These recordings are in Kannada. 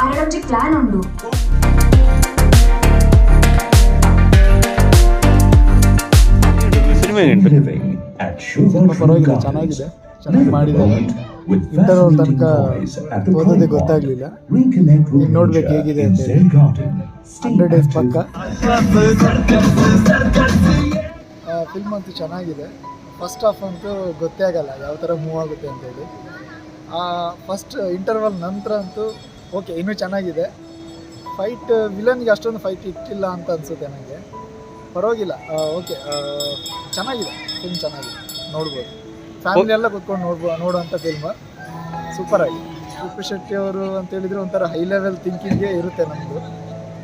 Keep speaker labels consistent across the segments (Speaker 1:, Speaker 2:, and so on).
Speaker 1: ఆడడం ప్లాన్ ఉండు.
Speaker 2: ಪರವಾಗಿಲ್ಲ, ಚೆನ್ನಾಗಿದೆ, ಚೆನ್ನಾಗಿ ಮಾಡಿದ್ದಾರೆ. ಇಂಟರ್ವಲ್ ತನಕ ಓದೋದೇ ಗೊತ್ತಾಗ್ಲಿಲ್ಲ. ಈಗ ನೋಡ್ಬೇಕು ಹೇಗಿದೆ ಅಂತ ಹೇಳಿ. 100 ಡೇಸ್ ಪಕ್ಕ. ಫಿಲ್ಮ್ ಅಂತೂ ಚೆನ್ನಾಗಿದೆ. ಫಸ್ಟ್ ಹಾಫ್ ಅಂತೂ ಗೊತ್ತೇ ಆಗಲ್ಲ ಯಾವ ಥರ ಮೂವ್ ಆಗುತ್ತೆ ಅಂತೇಳಿ. ಫಸ್ಟ್ ಇಂಟರ್ವಲ್ ನಂತರ ಅಂತೂ ಓಕೆ, ಇನ್ನೂ ಚೆನ್ನಾಗಿದೆ. ಫೈಟ್ ವಿಲನ್ಗೆ ಅಷ್ಟೊಂದು ಫೈಟ್ ಇಟ್ಟಿಲ್ಲ ಅಂತ ಅನಿಸುತ್ತೆ ನನಗೆ. ಪರವಾಗಿಲ್ಲ, ಓಕೆ, ಚೆನ್ನಾಗಿದೆ. ಫಿಲ್ಮ್ ಚೆನ್ನಾಗಿದೆ, ನೋಡ್ಬೋದು. ಫ್ಯಾಮಿಲಿ ಎಲ್ಲ ಕೂತ್ಕೊಂಡು ನೋಡುವಂಥ ಫಿಲ್ಮ್. ಸೂಪರಾಗಿದೆ. ರೂಪೇಶ್ ಶೆಟ್ಟಿ ಅವರು ಅಂತೇಳಿದರೆ ಒಂಥರ ಹೈ ಲೆವೆಲ್ ಥಿಂಕಿಂಗೇ ಇರುತ್ತೆ ನಮ್ಮದು.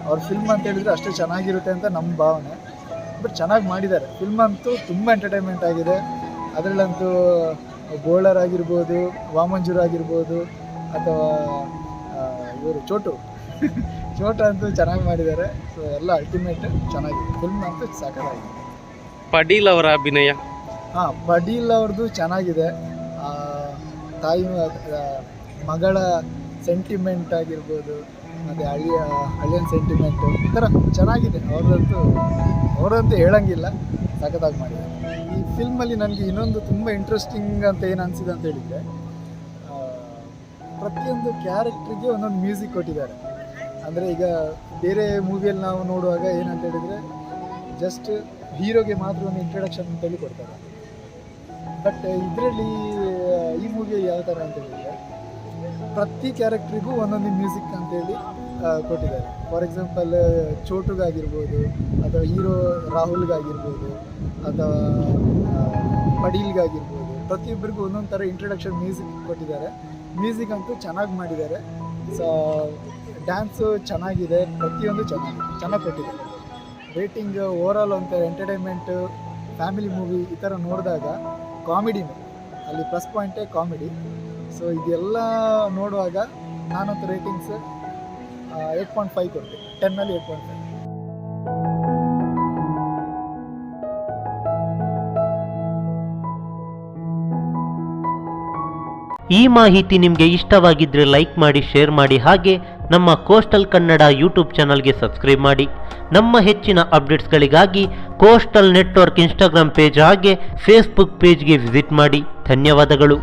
Speaker 2: ಅವ್ರ ಫಿಲ್ಮ್ ಅಂತೇಳಿದರೆ ಅಷ್ಟೇ ಚೆನ್ನಾಗಿರುತ್ತೆ ಅಂತ ನಮ್ಮ ಭಾವನೆ. ಬಟ್ ಚೆನ್ನಾಗಿ ಮಾಡಿದ್ದಾರೆ. ಫಿಲ್ಮ್ ಅಂತೂ ತುಂಬ ಎಂಟರ್ಟೈನ್ಮೆಂಟ್ ಆಗಿದೆ. ಅದರಲ್ಲಂತೂ ಬೋಳರ್ ಆಗಿರ್ಬೋದು, ವಾಮಂಜೂರ್ ಆಗಿರ್ಬೋದು, ಅಥವಾ ಇವರು ಚೋಟು ಅಂತೂ ಚೆನ್ನಾಗಿ ಮಾಡಿದ್ದಾರೆ. ಸೊ ಎಲ್ಲ ಅಲ್ಟಿಮೇಟ್ ಚೆನ್ನಾಗಿದೆ. ಫಿಲ್ಮ್ ಅಂತೂ ಸಾಕಾಗಿದೆ.
Speaker 3: ಪಡೀಲ್ ಅವರ ಅಭಿನಯ,
Speaker 2: ಪಡೀಲ್ ಅವ್ರದ್ದು ಚೆನ್ನಾಗಿದೆ. ತಾಯಿ ಮಗಳ ಸೆಂಟಿಮೆಂಟ್ ಆಗಿರ್ಬೋದು, ಮತ್ತು ಹಳ್ಳಿಯನ್ ಸೆಂಟಿಮೆಂಟು, ಈ ಥರ ಚೆನ್ನಾಗಿದೆ. ಅವರಂತೂ ಹೇಳಂಗಿಲ್ಲ, ಸಖತ್ತಾಗಿ ಮಾಡಿದ್ದಾರೆ. ಈ ಫಿಲ್ಮಲ್ಲಿ ನನಗೆ ಇನ್ನೊಂದು ತುಂಬ ಇಂಟ್ರೆಸ್ಟಿಂಗ್ ಅಂತ ಏನು ಅನಿಸಿದೆ ಅಂತ ಹೇಳಿದರೆ, ಪ್ರತಿಯೊಂದು ಕ್ಯಾರೆಕ್ಟ್ರಿಗೆ ಒಂದೊಂದು ಮ್ಯೂಸಿಕ್ ಕೊಟ್ಟಿದ್ದಾರೆ. ಅಂದರೆ ಈಗ ಬೇರೆ ಮೂವಿಯಲ್ಲಿ ನಾವು ನೋಡುವಾಗ ಏನಂತ ಹೇಳಿದರೆ ಜಸ್ಟ್ ಹೀರೋಗೆ ಮಾತ್ರ ಒಂದು ಇಂಟ್ರಡಕ್ಷನ್ ಅಂತೇಳಿ ಕೊಡ್ತಾರೆ. ಬಟ್ ಇದರಲ್ಲಿ ಈ ಮೂವಿಯಲ್ಲಿ ಯಾವ ಥರ ಅಂತ ಹೇಳಿದರೆ ಪ್ರತಿ ಕ್ಯಾರೆಕ್ಟ್ರಿಗೂ ಒಂದೊಂದು ಮ್ಯೂಸಿಕ್ ಅಂತೇಳಿ ಕೊಟ್ಟಿದ್ದಾರೆ. ಫಾರ್ ಎಕ್ಸಾಂಪಲ್ ಚೋಟುಗಾಗಿರ್ಬೋದು, ಅಥವಾ ಹೀರೋ ರಾಹುಲ್ಗಾಗಿರ್ಬೋದು, ಅಥವಾ ಪಡೀಲ್ಗಾಗಿರ್ಬೋದು, ಪ್ರತಿಯೊಬ್ಬರಿಗೂ ಒಂದೊಂದು ಥರ ಇಂಟ್ರಡಕ್ಷನ್ ಮ್ಯೂಸಿಕ್ ಕೊಟ್ಟಿದ್ದಾರೆ. ಮ್ಯೂಸಿಕ್ ಅಂತೂ ಚೆನ್ನಾಗಿ ಮಾಡಿದ್ದಾರೆ. ಸೊ ಡ್ಯಾನ್ಸು ಚೆನ್ನಾಗಿದೆ, ಪ್ರತಿಯೊಂದು ಚೆನ್ನಾಗಿ ಕೊಟ್ಟಿದ್ದಾರೆ. ರೇಟಿಂಗ್ ಓವರಾಲ್ ಅಂತ ಎಂಟರ್ಟೈನ್ಮೆಂಟು, ಫ್ಯಾಮಿಲಿ ಮೂವಿ ಈ ಥರ ನೋಡಿದಾಗ ಕಾಮಿಡಿನೇ ಅಲ್ಲಿ ಪ್ಲಸ್ ಪಾಯಿಂಟೇ ಕಾಮಿಡಿ. ಸೊ ಇದೆಲ್ಲ ನೋಡುವಾಗ ನಾನಂತೂ ರೇಟಿಂಗ್ಸ್ 8.5 ಕೊಡ್ತೀನಿ. 10ನಲ್ಲಿ 8.5.
Speaker 4: ಈ ಮಾಹಿತಿ ನಿಮಗೆ ಇಷ್ಟವಾಗಿದ್ದರೆ ಲೈಕ್ ಮಾಡಿ, ಶೇರ್ ಮಾಡಿ, ಹಾಗೆ ನಮ್ಮ ಕೋಸ್ಟಲ್ ಕನ್ನಡ ಯೂಟ್ಯೂಬ್ ಚಾನಲ್ಗೆ ಸಬ್ಸ್ಕ್ರೈಬ್ ಮಾಡಿ. ನಮ್ಮ ಹೆಚ್ಚಿನ ಅಪ್ಡೇಟ್ಸ್ಗಳಿಗಾಗಿ ಕೋಸ್ಟಲ್ ನೆಟ್ವರ್ಕ್ ಇನ್ಸ್ಟಾಗ್ರಾಮ್ ಪೇಜ್ ಹಾಗೆ ಫೇಸ್ಬುಕ್ ಪೇಜ್ಗೆ ವಿಸಿಟ್ ಮಾಡಿ. ಧನ್ಯವಾದಗಳು.